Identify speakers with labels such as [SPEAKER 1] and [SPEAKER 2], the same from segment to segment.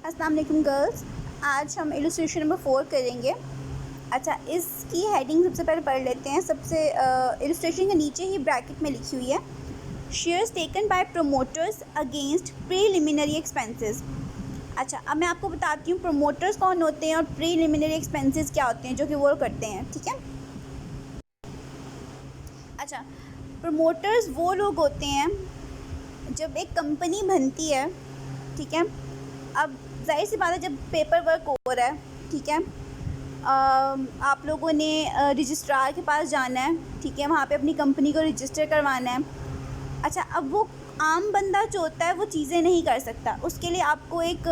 [SPEAKER 1] अस्सलाम वालेकुम गर्ल्स। आज हम इलस्ट्रेशन नंबर 4 करेंगे। अच्छा, इसकी हेडिंग सबसे पहले पढ़ लेते हैं। सबसे इलस्ट्रेशन के नीचे ही ब्रैकेट में लिखी हुई है, shares taken by promoters against preliminary expenses. अच्छा, अब मैं आपको बताती हूँ प्रमोटर्स कौन होते हैं और प्रीलिमिनरी एक्सपेंसेस क्या होते हैं जो कि वो करते हैं। ठीक है। अच्छा, प्रमोटर्स वो लोग होते हैं जब एक कंपनी बनती है। ठीक है। अब जाहिर सी बात है, जब पेपर वर्क हो रहा है, ठीक है, आप लोगों ने रजिस्ट्रार के पास जाना है। ठीक है, वहाँ पे अपनी कंपनी को रजिस्टर करवाना है। अच्छा, अब वो आम बंदा जो होता है वो चीज़ें नहीं कर सकता, उसके लिए आपको एक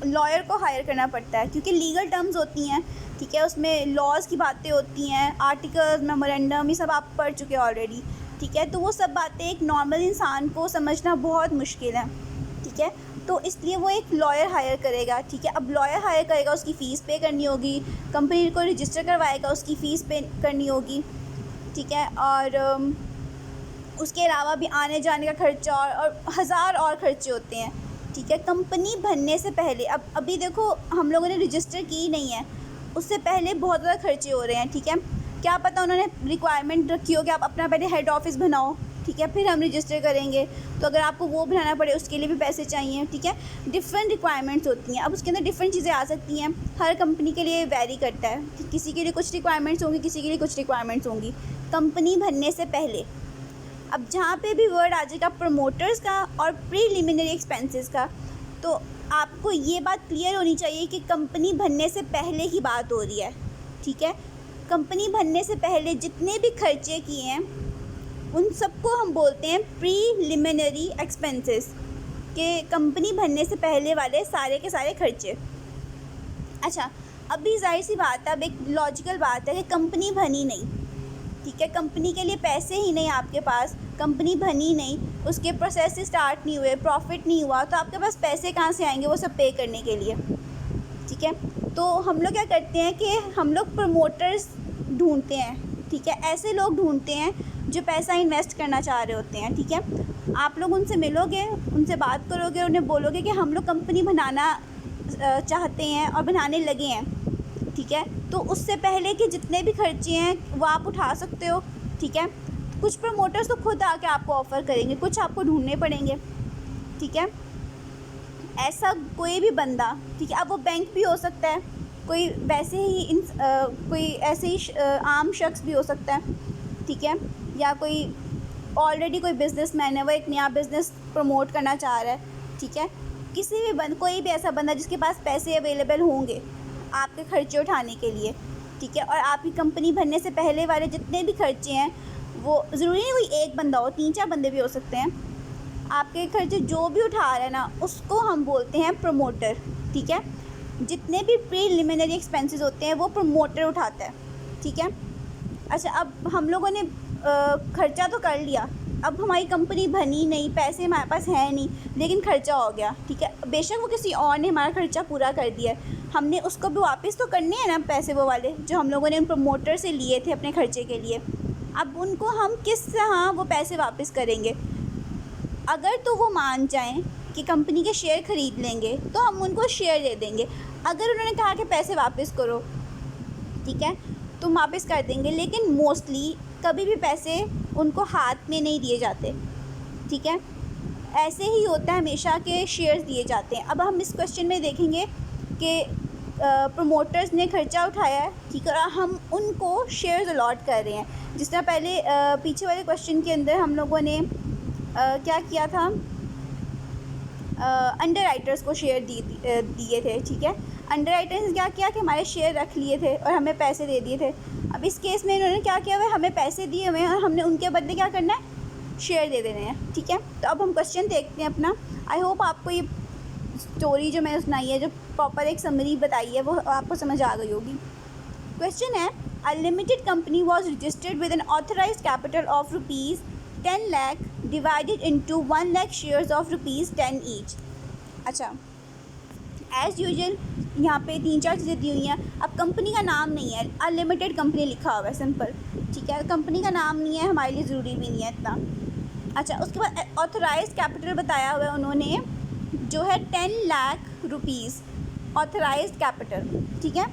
[SPEAKER 1] लॉयर को हायर करना पड़ता है, क्योंकि लीगल टर्म्स होती हैं। ठीक है, उसमें लॉज की बातें होती हैं, आर्टिकल्स, मेमोरेंडम, ये सब आप पढ़ चुके हैं ऑलरेडी। ठीक है, तो वो सब बातें एक नॉर्मल इंसान को समझना बहुत मुश्किल है। ठीक है, तो इसलिए वो एक लॉयर हायर करेगा। ठीक है, अब लॉयर हायर करेगा, उसकी फ़ीस पे करनी होगी, कंपनी को रजिस्टर करवाएगा, उसकी फ़ीस पे करनी होगी। ठीक है, और उसके अलावा भी आने जाने का खर्चा और हज़ार और खर्चे होते हैं। ठीक है, कंपनी बनने से पहले, अब अभी देखो हम लोगों ने रजिस्टर की नहीं है, उससे पहले बहुत ज़्यादा खर्चे हो रहे हैं। ठीक है, क्या पता उन्होंने रिक्वायरमेंट रखी हो कि आप अपना पहले हेड ऑफ़िस बनाओ, ठीक है, फिर हम रजिस्टर करेंगे। तो अगर आपको वो बनाना पड़े उसके लिए भी पैसे चाहिए। ठीक है, डिफरेंट रिक्वायरमेंट्स होती हैं। अब उसके अंदर डिफरेंट चीज़ें आ सकती हैं, हर कंपनी के लिए वैरी करता है कि किसी के लिए कुछ रिक्वायरमेंट्स होंगी, किसी के लिए कुछ रिक्वायरमेंट्स होंगी कंपनी बनने से पहले। अब जहाँ पे भी वर्ड आ जाएगा प्रमोटर्स का और प्रीलिमिनरी एक्सपेंसेस का, तो आपको ये बात क्लियर होनी चाहिए कि कंपनी बनने से पहले की बात हो रही है। ठीक है, कंपनी बनने से पहले जितने भी खर्चे किए हैं उन सबको हम बोलते हैं प्रीलिमिनरी एक्सपेंसेस, के कंपनी बनने से पहले वाले सारे के सारे खर्चे। अच्छा, अभी जाहिर सी बात है, अब एक लॉजिकल बात है कि कंपनी बनी नहीं। ठीक है, कंपनी के लिए पैसे ही नहीं आपके पास, कंपनी बनी नहीं, उसके प्रोसेस स्टार्ट नहीं हुए, प्रॉफिट नहीं हुआ, तो आपके पास पैसे कहाँ से आएंगे वो सब पे करने के लिए। ठीक है, तो हम लोग क्या करते हैं कि हम लोग प्रमोटर्स ढूंढते हैं। ठीक है, ऐसे लोग ढूंढते हैं जो पैसा इन्वेस्ट करना चाह रहे होते हैं। ठीक है, आप लोग उनसे मिलोगे, उनसे बात करोगे, उन्हें बोलोगे कि हम लोग कंपनी बनाना चाहते हैं और बनाने लगे हैं। ठीक है, तो उससे पहले कि जितने भी खर्चे हैं वो आप उठा सकते हो। ठीक है, कुछ प्रमोटर्स तो खुद आके आपको ऑफ़र करेंगे, कुछ आपको ढूंढने पड़ेंगे। ठीक है, ऐसा कोई भी बंदा, ठीक है, अब वो बैंक भी हो सकता है, कोई वैसे ही कोई ऐसे ही आम शख्स भी हो सकता है। ठीक है, या कोई ऑलरेडी कोई बिजनेसमैन है, वो एक नया बिज़नेस प्रमोट करना चाह रहा है। ठीक है, किसी भी कोई भी ऐसा बंदा जिसके पास पैसे अवेलेबल होंगे आपके खर्चे उठाने के लिए। ठीक है, और आपकी कंपनी बनने से पहले वाले जितने भी खर्चे हैं, वो ज़रूरी नहीं कोई एक बंदा हो, 3-4 बंदे भी हो सकते हैं, आपके खर्चे जो भी उठा रहे हैं ना, उसको हम बोलते हैं प्रमोटर। ठीक है, जितने भी प्रीलिमिनरी एक्सपेंसेस होते हैं वो प्रमोटर उठाता है। ठीक है। अच्छा, अब हम लोगों ने खर्चा तो कर लिया, अब हमारी कंपनी बनी नहीं, पैसे हमारे पास हैं नहीं, लेकिन खर्चा हो गया। ठीक है, बेशक वो किसी और ने हमारा खर्चा पूरा कर दिया है, हमने उसको भी वापस तो करने हैं ना पैसे, वो वाले जो हम लोगों ने उन प्रमोटर से लिए थे अपने खर्चे के लिए। अब उनको हम किस तरह वो पैसे वापस करेंगे? अगर तो वो मान जाएं कि कंपनी के शेयर ख़रीद लेंगे तो हम उनको शेयर दे देंगे। अगर उन्होंने कहा कि पैसे वापस करो, ठीक है, तो हम वापस कर देंगे, लेकिन मोस्टली कभी भी पैसे उनको हाथ में नहीं दिए जाते। ठीक है, ऐसे ही होता है हमेशा के शेयर्स दिए जाते हैं। अब हम इस क्वेश्चन में देखेंगे कि प्रमोटर्स ने खर्चा उठाया है, ठीक है, और हम उनको शेयर्स अलॉट कर रहे हैं। जिस तरह पहले पीछे वाले क्वेश्चन के अंदर हम लोगों ने क्या किया था, अंडर राइटर्स को शेयर दिए थे। ठीक है, अंडर राइटर्स ने क्या किया कि हमारे शेयर रख लिए थे और हमें पैसे दे दिए थे। अब इस केस में इन्होंने क्या किया हुआ है, हमें पैसे दिए हुए हैं और हमने उनके बदले क्या करना है, शेयर दे देने हैं। ठीक है, तो अब हम क्वेश्चन देखते हैं अपना। आई होप आपको ये स्टोरी जो मैंने सुनाई है, जो प्रॉपर एक समरी बताई है, वो आपको समझ आ गई होगी। क्वेश्चन है, a limited company was registered with N authorised capital of ₹10 lakh divided into 1 lakh shares of ₹10 each. अच्छा, एज़ यूजुअल यहाँ पे 3-4 चीज़ें दी हुई हैं। अब कंपनी का नाम नहीं है, अनलिमिटेड कंपनी लिखा हुआ है, सिंपल। ठीक है, कंपनी का नाम नहीं है, हमारे लिए ज़रूरी भी नहीं है इतना। अच्छा, उसके बाद ऑथराइज्ड कैपिटल बताया हुआ है उन्होंने जो है 10 लाख रुपीज़ ऑथराइज्ड कैपिटल, ठीक है।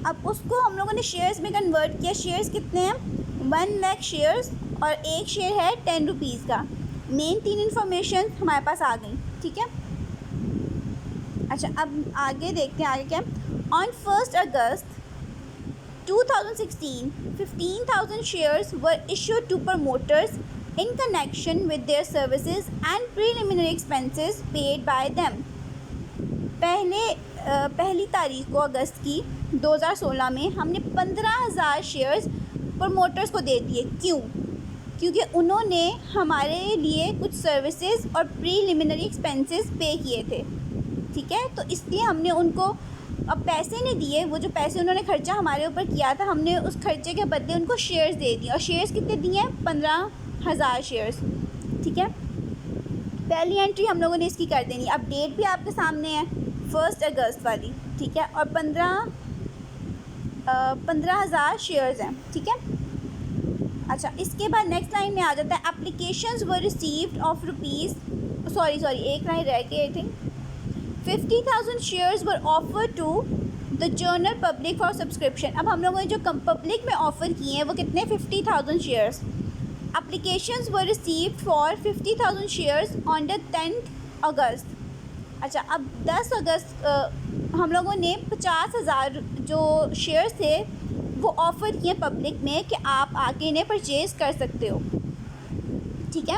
[SPEAKER 1] अब उसको हम लोगों ने शेयर्स में कन्वर्ट किया। शेयर्स कितने हैं? 1 लाख शेयर्स और एक शेयर है 10 रुपीज़ का। मेन 3 इन्फॉर्मेशन हमारे पास आ गई, ठीक है। अच्छा, अब आगे देखते हैं आगे क्या। On 1 August 2016 15,000 shares were issued to promoters in connection with their services and preliminary expenses paid by them। पहली तारीख को अगस्त की 2016 में हमने 15,000 शेयर्स प्रमोटर्स को दे दिए। क्यों? क्योंकि उन्होंने हमारे लिए कुछ सर्विसेज और प्रीलिमिनरी एक्सपेंसेस पे किए थे, ठीक है। तो इसलिए हमने उनको अब पैसे नहीं दिए, वो जो पैसे उन्होंने खर्चा हमारे ऊपर किया था, हमने उस खर्चे के बदले उनको शेयर्स दे दिए। और शेयर्स कितने दिए हैं? 15,000 शेयर्स, ठीक है। पहली एंट्री हम लोगों ने इसकी कर देनी। अब डेट भी आपके सामने है 1 अगस्त वाली, ठीक है। और 15,000 शेयर्स हैं, ठीक है। अच्छा, इसके बाद नेक्स्ट लाइन में आ जाता है applications were received of rupees sorry एक लाइन रह गई I think. 50,000 shares were offer to the general public for subscription. अब हम लोगों ने जो पब्लिक में ऑफ़र किए हैं वो कितने? 50,000 shares. Applications were received for 50,000 shares on the 10 अगस्त। अच्छा, अब 10 अगस्त हम लोगों ने 50,000 जो शेयर्स थे वो ऑफ़र किए पब्लिक में कि आप आके इन्हें परचेज़ कर सकते हो, ठीक है।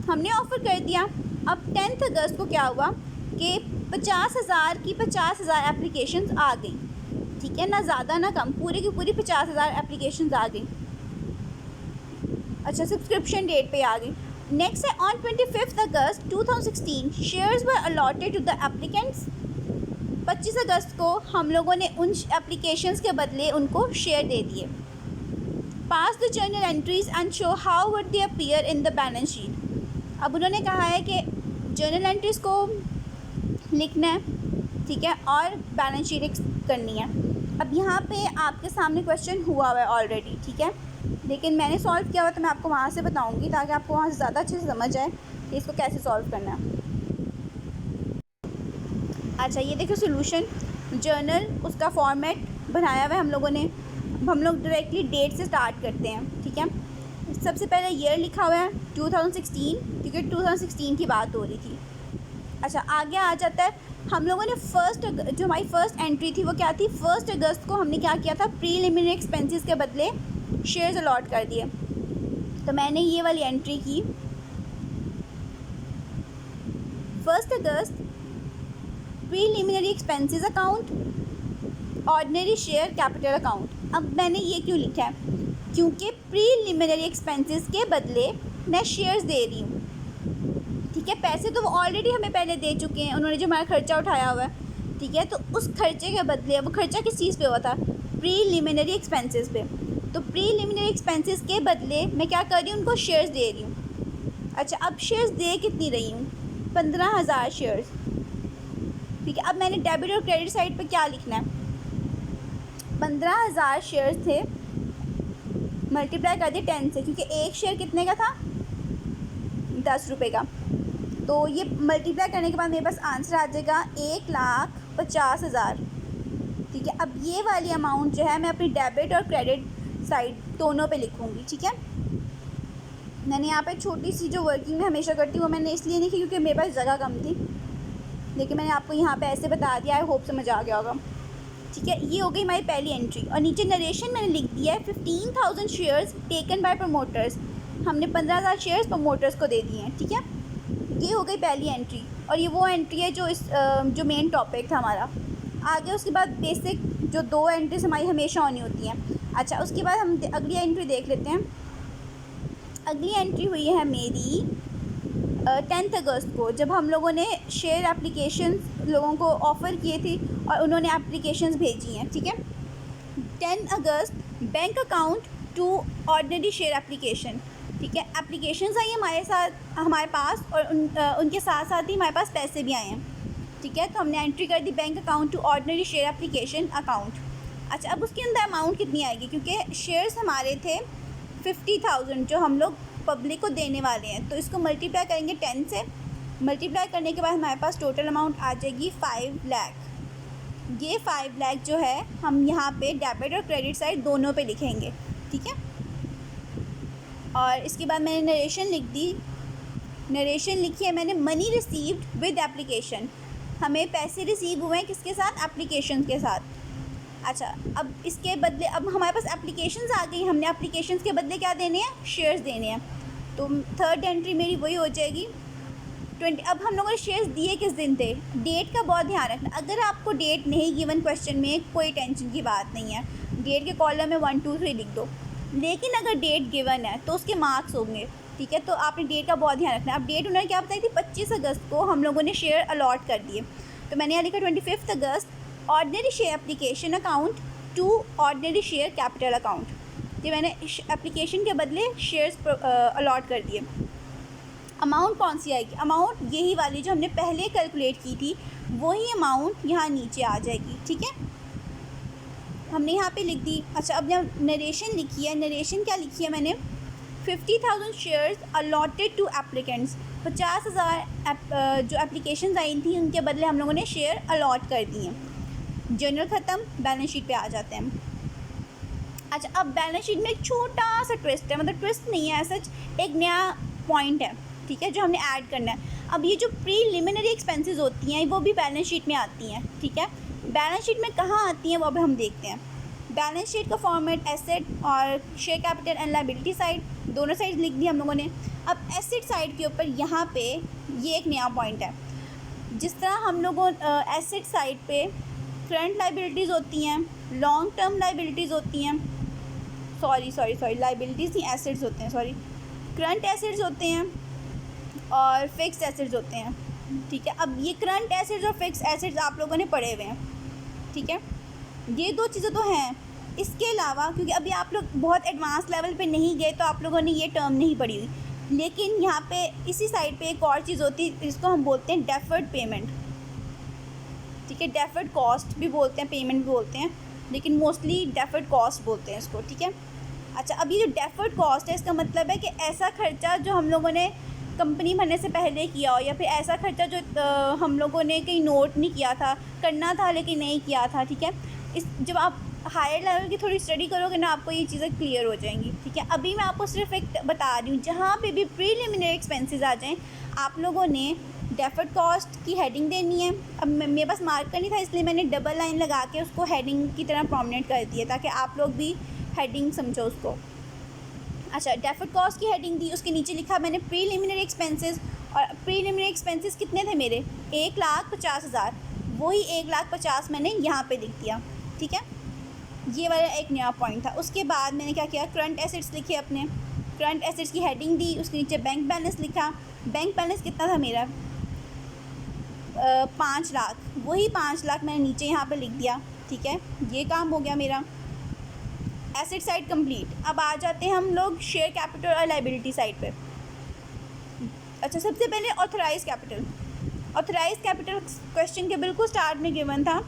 [SPEAKER 1] हमने ऑफ़र कर दिया। अब 10 अगस्त को क्या हुआ कि 50,000 की 50,000 एप्लीकेशंस आ गई, ठीक है। ना ज़्यादा ना कम, पूरी की पूरी 50,000 एप्लीकेशंस आ गई। अच्छा, सब्सक्रिप्शन डेट पे आ गई। नेक्स्ट है on 25 August 2016 shares were allotted to the applicants. 25 अगस्त को हम लोगों ने उन एप्लीकेशंस के बदले उनको शेयर दे दिए। Pass the journal entries and show how would they appear in the balance sheet. अब उन्होंने कहा है कि जर्नल एंट्रीज़ को लिखना है, ठीक है, और बैलेंस शीट करनी है। अब यहाँ पे आपके सामने क्वेश्चन हुआ है ऑलरेडी, ठीक है, लेकिन मैंने सॉल्व किया हुआ तो मैं आपको वहाँ से बताऊँगी ताकि आपको वहाँ से ज़्यादा अच्छे से समझ आए कि इसको कैसे सॉल्व करना है। अच्छा, ये देखो सोल्यूशन, जर्नल, उसका फॉर्मेट बनाया हुआ है हम लोगों ने। हम लोग डायरेक्टली डेट से स्टार्ट करते हैं, ठीक है। सबसे पहले ईयर लिखा हुआ है 2016, क्योंकि 2016 की बात हो रही थी। अच्छा, आगे आ जाता है हम लोगों ने जो हमारी फ़र्स्ट एंट्री थी वो क्या थी? 1 अगस्त को हमने क्या किया था? प्रीलिमिनरी एक्सपेंसेस के बदले शेयर्स अलॉट कर दिए। तो मैंने ये वाली एंट्री की 1 अगस्त preliminary expenses account, ordinary share capital account. अब मैंने ये क्यों लिखा है? क्योंकि प्रीलिमिनरी एक्सपेंसेस के बदले मैं शेयर्स दे रही हूँ, ठीक है। पैसे तो वो ऑलरेडी हमें पहले दे चुके हैं, उन्होंने जो हमारा खर्चा उठाया हुआ है, ठीक है। तो उस खर्चे के बदले, वो खर्चा किस चीज़ पे हुआ था? प्रीलिमिनरी एक्सपेंसेस पे। तो प्रीलिमिनरी एक्सपेंसेस के बदले मैं क्या कर रही हूँ? उनको शेयर्स दे रही हूँ। अच्छा, अब शेयर्स दे कितनी रही हूँ? 15,000 शेयर्स, ठीक है। अब मैंने डेबिट और क्रेडिट साइड पे क्या लिखना है? 15,000 शेयर्स थे, मल्टीप्लाई कर दिए 10 से, क्योंकि एक शेयर कितने का था? 10 रुपये का। तो ये मल्टीप्लाई करने के बाद मेरे पास आंसर आ जाएगा 1,50,000, ठीक है। अब ये वाली अमाउंट जो है मैं अपनी डेबिट और क्रेडिट साइड दोनों पे लिखूँगी, ठीक है। मैंने यहाँ पे छोटी सी जो वर्किंग में हमेशा करती हूँ वो मैंने इसलिए नहीं की क्योंकि मेरे पास जगह कम थी, लेकिन मैंने आपको यहाँ पे ऐसे बता दिया, आई होप समझ आ गया होगा, ठीक है। ये हो गई हमारी पहली एंट्री। और नीचे नरेशन मैंने लिख दिया है 15,000 शेयर्स टेकन बाय प्रमोटर्स। हमने 15,000 शेयर्स प्रमोटर्स को दे दिए हैं, ठीक है। ये हो गई पहली एंट्री, और ये वो एंट्री है जो मेन टॉपिक था हमारा। आगे उसके बाद बेसिक जो 2 एंट्रीज हमारी हमेशा होनी होती हैं। अच्छा, उसके बाद हम अगली एंट्री देख लेते हैं। अगली एंट्री हुई है मेरी 10 अगस्त को, जब हम लोगों ने शेयर एप्लीकेशन लोगों को ऑफ़र किए थे और उन्होंने एप्लीकेशंस भेजी हैं, ठीक है। 10 अगस्त bank account to ordinary share application, ठीक है। एप्लीकेशंस आई हमारे पास, और उनके साथ साथ ही हमारे पास पैसे भी आए हैं, ठीक है। तो हमने एंट्री कर दी bank account to ordinary share application account. अच्छा, अब उसके अंदर अमाउंट कितनी आएगी? क्योंकि शेयर्स हमारे थे 50,000 जो हम लोग पब्लिक को देने वाले हैं, तो इसको मल्टीप्लाई करेंगे 10 से। मल्टीप्लाई करने के बाद हमारे पास टोटल अमाउंट आ जाएगी 5 लाख। ये 5 लाख जो है हम यहाँ पे डेबिट और क्रेडिट साइड दोनों पे लिखेंगे, ठीक है। और इसके बाद मैंने नरेशन लिख दी। नरेशन लिखी है मैंने, मनी रिसीव्ड विद एप्लीकेशन। हमें पैसे रिसीव हुए हैं किसके साथ? एप्लीकेशन के साथ। अच्छा, अब इसके बदले अब हमारे पास एप्लीकेशंस आ गई, हमने एप्लीकेशंस के बदले क्या देने हैं? शेयर्स देने हैं। तो थर्ड एंट्री मेरी वही हो जाएगी 20। अब हम लोगों ने शेयर्स दिए किस दिन थे? डेट का बहुत ध्यान रखना। अगर आपको डेट नहीं गिवन क्वेश्चन में, कोई टेंशन की बात नहीं है, डेट के कॉलम में 1 2 3 लिख दो। लेकिन अगर डेट गिवन है तो उसके मार्क्स होंगे, ठीक है। तो आपने डेट का बहुत ध्यान रखना। अब डेट उन्होंने क्या बताई थी? 25 अगस्त को हम लोगों ने शेयर अलॉट कर दिए। तो मैंने यहाँ लिखा 25 अगस्त ordinary share application account to ordinary share capital account. ये मैंने एप्लीकेशन के बदले शेयर्स अलॉट कर दिए। अमाउंट कौन सी आएगी? अमाउंट यही वाली जो हमने पहले कैलकुलेट की थी, वही अमाउंट यहाँ नीचे आ जाएगी, ठीक है। हमने यहाँ पे लिख दी। अच्छा, अब यहाँ नरेशन लिखी है। नरेशन क्या लिखी है मैंने? 50,000 शेयर्स अलॉटेड टू एप्लीकेंट्स। 50,000 जो एप्लीकेशंस आई थी उनके बदले हम लोगों ने शेयर अलॉट कर दिए। जनरल ख़त्म, बैलेंस शीट पे आ जाते हैं। अच्छा, अब बैलेंस शीट में एक छोटा सा ट्विस्ट है, मतलब ट्विस्ट नहीं है, सच एक नया पॉइंट है, ठीक है, जो हमने ऐड करना है। अब ये जो प्रीलिमिनरी एक्सपेंसेस होती हैं वो भी बैलेंस शीट में आती हैं, ठीक है। बैलेंस शीट में कहाँ आती हैं वो अब हम देखते हैं। बैलेंस शीट का फॉर्मेट एसेट और share capital and liability side, दोनों साइड लिख दी हम लोगों ने। अब एसेट साइड के ऊपर यहाँ पे ये एक नया पॉइंट है। जिस तरह हम लोगों एसेट साइड पे करंट लायबिलिटीज़ होती हैं, लॉन्ग टर्म लायबिलिटीज़ होती हैं, सॉरी लायबिलिटीज़ नहीं, एसेट्स होते हैं, सॉरी, करंट एसेट्स होते हैं और फिक्स एसेट्स होते हैं, ठीक है। अब ये करंट एसेट्स और फिक्स एसेट्स आप लोगों ने पढ़े हुए हैं, ठीक है। ये दो चीज़ें तो हैं। इसके अलावा क्योंकि अभी आप लोग बहुत एडवांस लेवल पे नहीं गए तो आप लोगों ने ये टर्म नहीं पढ़ी हुई, लेकिन यहाँ पे इसी साइड पे एक और चीज़ होती है, इसको हम बोलते हैं डेफर्ड पेमेंट, ठीक है। डेफर्ड कॉस्ट भी बोलते हैं, पेमेंट भी बोलते हैं, लेकिन मोस्टली डेफर्ड कॉस्ट बोलते हैं इसको, ठीक है। अच्छा, अब ये जो डेफर्ड कॉस्ट है, इसका मतलब है कि ऐसा खर्चा जो हम लोगों ने कंपनी बनने से पहले किया हो, या फिर ऐसा खर्चा जो हम लोगों ने कहीं नोट नहीं किया था, करना था लेकिन नहीं किया था, ठीक है। इस जब आप हायर लेवल की थोड़ी स्टडी करोगे ना, आपको ये चीज़ें क्लियर हो जाएंगी, ठीक है। अभी मैं आपको सिर्फ एक बता रही हूँ, जहाँ पे भी प्रीलिमिनरी एक्सपेंसेस आ जाएं, आप लोगों ने डेफर्ड कॉस्ट की हेडिंग देनी है। अब मेरे पास मार्कर नहीं था, इसलिए मैंने डबल लाइन लगा के उसको हेडिंग की तरह प्रोमिनेंट कर दिया, ताकि आप लोग भी हेडिंग समझो उसको। अच्छा, डेफर्ड कॉस्ट की हेडिंग दी, उसके नीचे लिखा मैंने प्रीलिमिनरी एक्सपेंसेस। और प्रीलिमिनरी एक्सपेंसेस कितने थे मेरे? 1,50,000। वही 1,50,000 मैंने यहाँ पे लिख दिया, ठीक है। ये वाला एक नया पॉइंट था। उसके बाद मैंने क्या किया? करंट एसेट्स लिखे अपने। करंट एसेट्स की हेडिंग दी, उसके नीचे बैंक बैलेंस लिखा। बैंक बैलेंस कितना था मेरा? 5 लाख। वही 5 लाख मैंने नीचे यहाँ पे लिख दिया, ठीक है। ये काम हो गया मेरा। Asset side complete. अब आ जाते हैं हम लोग शेयर कैपिटल और लायबिलिटी साइड पे। अच्छा, सबसे पहले authorise capital. Authorise capital question के बिल्कुल स्टार्ट में गिवन था।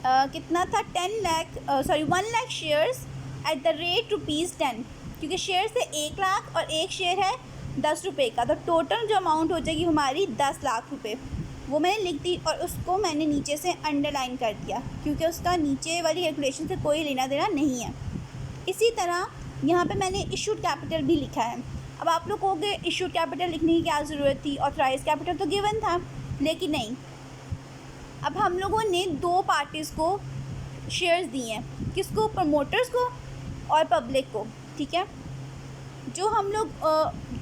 [SPEAKER 1] कितना था? 1 lakh shares at the rate ₹10, क्योंकि शेयर से 1 लाख और एक शेयर है 10 रुपये का, तो टोटल जो अमाउंट हो जाएगी हमारी 10 लाख रुपये। वो मैंने लिख दी और उसको मैंने नीचे से अंडरलाइन कर दिया, क्योंकि उसका नीचे वाली कैलकुलेशन से कोई लेना देना नहीं है। इसी तरह यहाँ पे मैंने इशूड कैपिटल भी लिखा है। अब आप लोग कहोगे इशूड कैपिटल लिखने की क्या ज़रूरत थी? ऑथराइज कैपिटल तो गिवन था, लेकिन नहीं। अब हम लोगों ने 2 पार्टीज़ को शेयर्स दिए हैं। किसको? प्रमोटर्स को और पब्लिक को, ठीक है। जो हम लोग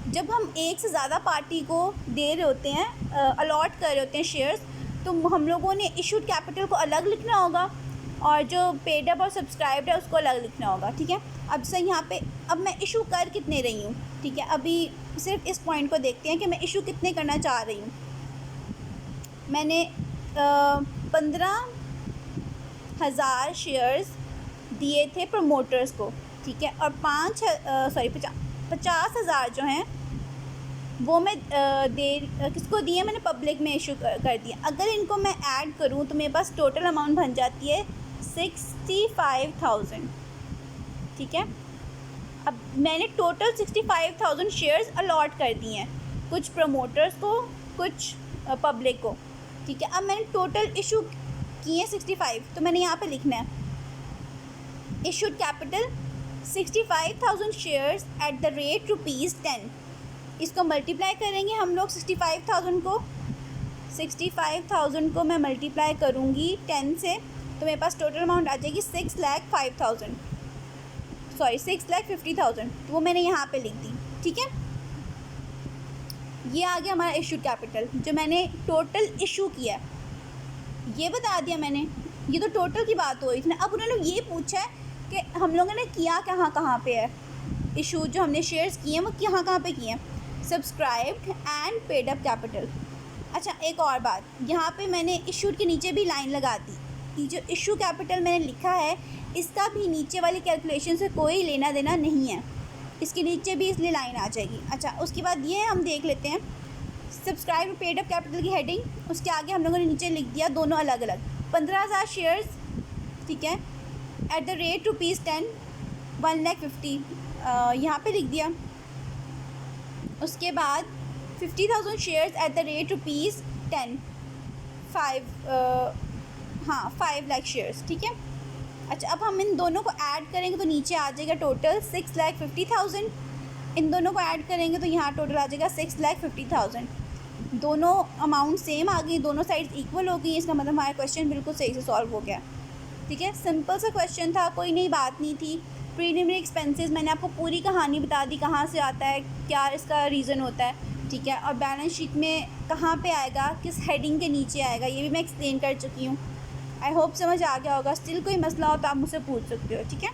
[SPEAKER 1] जब हम एक से ज़्यादा पार्टी को दे रहे होते हैं, अलॉट कर रहे होते हैं शेयर्स, तो हम लोगों ने इशूड कैपिटल को अलग लिखना होगा और जो पेड अप और सब्सक्राइब्ड है उसको अलग लिखना होगा, ठीक है। अब से यहाँ पे अब मैं इशू कर कितने रही हूँ, ठीक है। अभी सिर्फ इस पॉइंट को देखते हैं कि मैं इशू कितने करना चाह रही हूँ। मैंने 15,000 शेयर्स दिए थे प्रमोटर्स को, ठीक है। और 50,000 जो हैं वो मैं किसको दिए? मैंने पब्लिक में इशू कर दिया। अगर इनको मैं ऐड करूं तो मेरे पास टोटल अमाउंट बन जाती है 65,000, ठीक है। अब मैंने टोटल 65,000 शेयर्स अलॉट कर दिए हैं। कुछ प्रमोटर्स को, कुछ पब्लिक को, ठीक है। अब मैंने टोटल इशू किए 65, तो मैंने यहाँ पे लिखना है issued capital 65,000 shares at the rate ₹10। इसको मल्टीप्लाई करेंगे हम लोग 65,000 को मैं मल्टीप्लाई करूँगी 10 से, तो मेरे पास टोटल अमाउंट आ जाएगी 6,50,000, तो वो मैंने यहाँ पे लिख दी, ठीक है। ये आ गया हमारा इशूड कैपिटल, जो मैंने टोटल इशू किया है ये बता दिया मैंने। ये तो टोटल की बात हो रही थी ना। अब उन्होंने ये पूछा है कि हम लोगों ने किया कहाँ पे है इशू, जो हमने शेयर्स किए हैं वो कहाँ पे किए हैं, subscribed and paid up capital. अच्छा, एक और बात, यहाँ पे मैंने इशूड के नीचे भी लाइन लगा दी कि जो इशू कैपिटल मैंने लिखा है इसका भी नीचे वाली कैलकुलेशन से कोई लेना देना नहीं है, इसके नीचे भी इसलिए लाइन आ जाएगी। अच्छा, उसके बाद ये हम देख लेते हैं सब्सक्राइब पेड अप कैपिटल की हेडिंग, उसके आगे हम लोगों ने नीचे लिख दिया दोनों अलग अलग 15,000 शेयर्स, ठीक है, एट द रेट ₹10, 1,50,000 यहाँ पे लिख दिया। उसके बाद 50,000 shares at the rate ₹10, 5 lakh shares, ठीक है। अच्छा, अब हम इन दोनों को ऐड करेंगे तो नीचे आ जाएगा टोटल 6,50,000। इन दोनों को ऐड करेंगे तो यहाँ टोटल आ जाएगा 6,50,000। दोनों अमाउंट सेम आ गई, दोनों साइड्स इक्वल हो गई, इसका मतलब हमारा क्वेश्चन बिल्कुल सही से सॉल्व हो गया, ठीक है। सिंपल सा क्वेश्चन था, कोई नई बात नहीं थी। प्रीलिमिनरी एक्सपेंसेस मैंने आपको पूरी कहानी बता दी, कहाँ से आता है, क्या इसका रीज़न होता है, ठीक है। और बैलेंस शीट में कहाँ पे आएगा, किस हेडिंग के नीचे आएगा, ये भी मैं एक्सप्लेन कर चुकी हूँ। आई होप समझ आ गया होगा। स्टिल कोई मसला हो तो आप मुझसे पूछ सकते हो, ठीक है।